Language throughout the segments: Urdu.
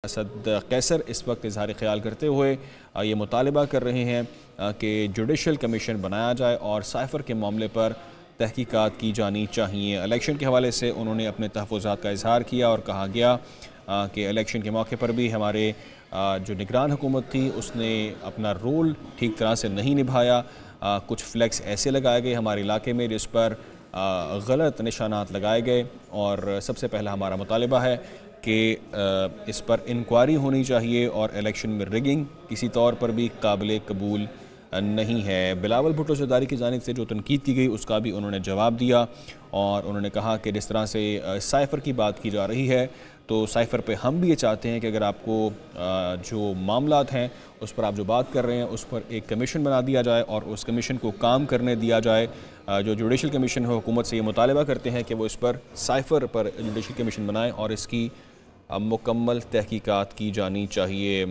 اسد قیصر اس وقت اظہار خیال کرتے ہوئے یہ مطالبہ کر رہے ہیں کہ جوڈیشل کمیشن بنایا جائے اور سائفر کے معاملے پر تحقیقات کی جانی چاہیے۔ الیکشن کے حوالے سے انہوں نے اپنے تحفظات کا اظہار کیا اور کہا گیا کہ الیکشن کے موقع پر بھی ہمارے جو نگران حکومت تھی اس نے اپنا رول ٹھیک طرح سے نہیں نبھایا۔ کچھ فلیکس ایسے لگائے گئے ہمارے علاقے میں جس پر غلط نشانات لگائے گئے، اور سب سے پہلا ہمارا مطالبہ ہے کہ اس پر انکوائری ہونی چاہیے اور الیکشن میں ریگنگ کسی طور پر بھی قابل قبول نہیں ہے۔ بلاول بھٹو زرداری کی جانب سے جو تنقید کی گئی اس کا بھی انہوں نے جواب دیا، اور انہوں نے کہا کہ جس طرح سے سائفر کی بات کی جا رہی ہے تو سائفر پہ ہم بھی یہ چاہتے ہیں کہ اگر آپ کو جو معاملات ہیں اس پر آپ جو بات کر رہے ہیں اس پر ایک کمیشن بنا دیا جائے اور اس کمیشن کو کام کرنے دیا جائے۔ جو جوڈیشل کمیشن ہے حکومت سے یہ مطالبہ کرتے ہیں کہ وہ اس پر سائفر پر جوڈیشل کمیشن بنائیں اور اس کی مکمل تحقیقات کی جانی چاہیے۔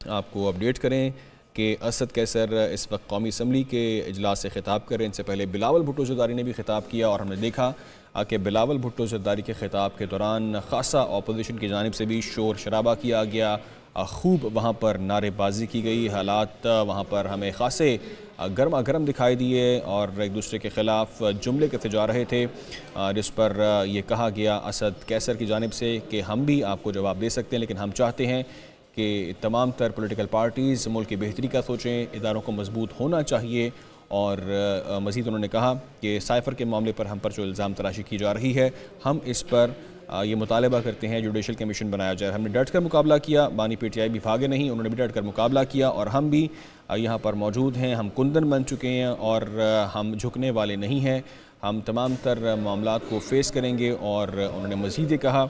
آپ کو اپڈیٹ کریں کہ اسد قیصر اس وقت قومی اسمبلی کے اجلاس سے خطاب کر رہے ہیں۔ ان سے پہلے بلاول بھٹو زرداری نے بھی خطاب کیا، اور ہم نے دیکھا کہ بلاول بھٹو زرداری کے خطاب کے دوران خاصا اپوزیشن کی جانب سے بھی شور شرابہ کیا گیا، خوب وہاں پر نعرے بازی کی گئی، حالات وہاں پر ہمیں خاصے گرما گرم دکھائی دیے اور ایک دوسرے کے خلاف جملے کہتے جا رہے تھے، جس پر یہ کہا گیا اسد قیصر کی جانب سے کہ ہم بھی آپ کو جواب دے سکتے ہیں، لیکن ہم چاہتے ہیں کہ تمام تر پولیٹیکل پارٹیز ملک کی بہتری کا سوچیں، اداروں کو مضبوط ہونا چاہیے۔ اور مزید انہوں نے کہا کہ سائفر کے معاملے پر ہم پر جو الزام تراشی کی جا رہی ہے ہم اس پر یہ مطالبہ کرتے ہیں جوڈیشل کمیشن بنایا جائے۔ ہم نے ڈٹ کر مقابلہ کیا، بانی پی ٹی آئی بھی بھاگے نہیں، انہوں نے بھی ڈٹ کر مقابلہ کیا، اور ہم بھی یہاں پر موجود ہیں، ہم کندن بن چکے ہیں اور ہم جھکنے والے نہیں ہیں، ہم تمام تر معاملات کو فیس کریں گے۔ اور انہوں نے مزید یہ کہا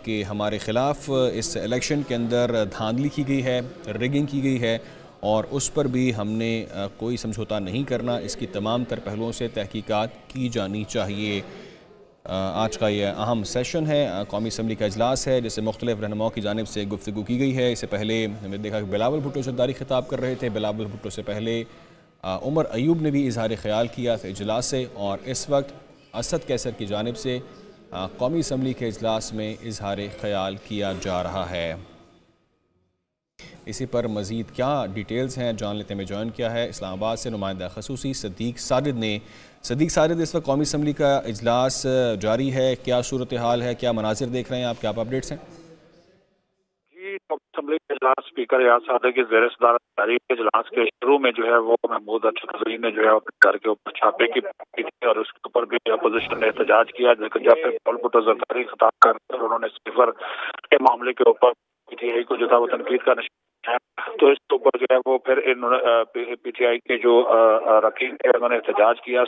کہ ہمارے خلاف اس الیکشن کے اندر دھاندلی کی گئی ہے، ریگنگ کی گئی ہے، اور اس پر بھی ہم نے کوئی سمجھوتا نہیں کرنا، اس کی تمام تر پہلوؤں سے تحقیقات کی جانی چاہیے۔ آج کا یہ اہم سیشن ہے، قومی اسمبلی کا اجلاس ہے جس سے مختلف رہنماؤں کی جانب سے گفتگو کی گئی ہے۔ اس سے پہلے ہم نے دیکھا کہ بلاول بھٹو زرداری خطاب کر رہے تھے، بلاول بھٹو سے پہلے عمر ایوب نے بھی اظہار خیال کیا تھا اجلاس سے، اور اس وقت اسد قیصر کی جانب سے قومی اسمبلی کے اجلاس میں اظہار خیال کیا جا رہا ہے۔ اسی پر مزید کیا ڈیٹیلز ہیں جان لیتے میں جوائن کیا ہے اسلام آباد سے نمائندہ خصوصی صدیق ساجد نے۔ صدیق ساجد، اس وقت قومی اسمبلی کا اجلاس جاری ہے، کیا صورتحال ہے، کیا مناظر دیکھ رہے ہیں آپ، کیا اپڈیٹس ہیں؟ جی، قومی اسمبلی کے اجلاس اسپیکر ایاز صادق کی زیر صدارت جاری اجلاس کے شروع میں جو ہے وہ محمود ارشد علی نے جو ہے اپنے گھر کے اوپر چھاپے کی کی تھی، اور اس کے اوپر بھی اپوزیشن نے احتجاج کیا، لیکن جب پھر بلاول بھٹو زرداری خطاب کر انہوں نے سائفر کے معاملے کے اوپر پی ٹی آئی کو جو تھا وہ تنقید کا نشانہ، تو اس کے اوپر جو ہے وہ پھر انہوں نے پی ٹی آئی کے جو رکین تھے انہوں نے احتجاج کیا۔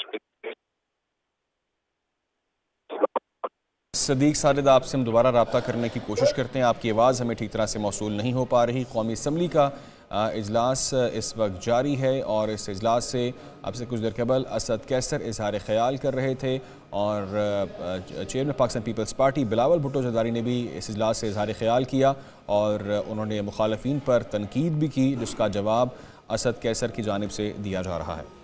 صدیق ساجد، آپ سے ہم دوبارہ رابطہ کرنے کی کوشش کرتے ہیں، آپ کی آواز ہمیں ٹھیک طرح سے موصول نہیں ہو پا رہی۔ قومی اسمبلی کا اجلاس اس وقت جاری ہے، اور اس اجلاس سے اب سے کچھ دیر قبل اسد قیصر اظہار خیال کر رہے تھے، اور chairman Pakistan Peoples Party Bilawal Bhutto Zardari نے بھی اس اجلاس سے اظہار خیال کیا، اور انہوں نے مخالفین پر تنقید بھی کی جس کا جواب اسد قیصر کی جانب سے دیا جا رہا ہے۔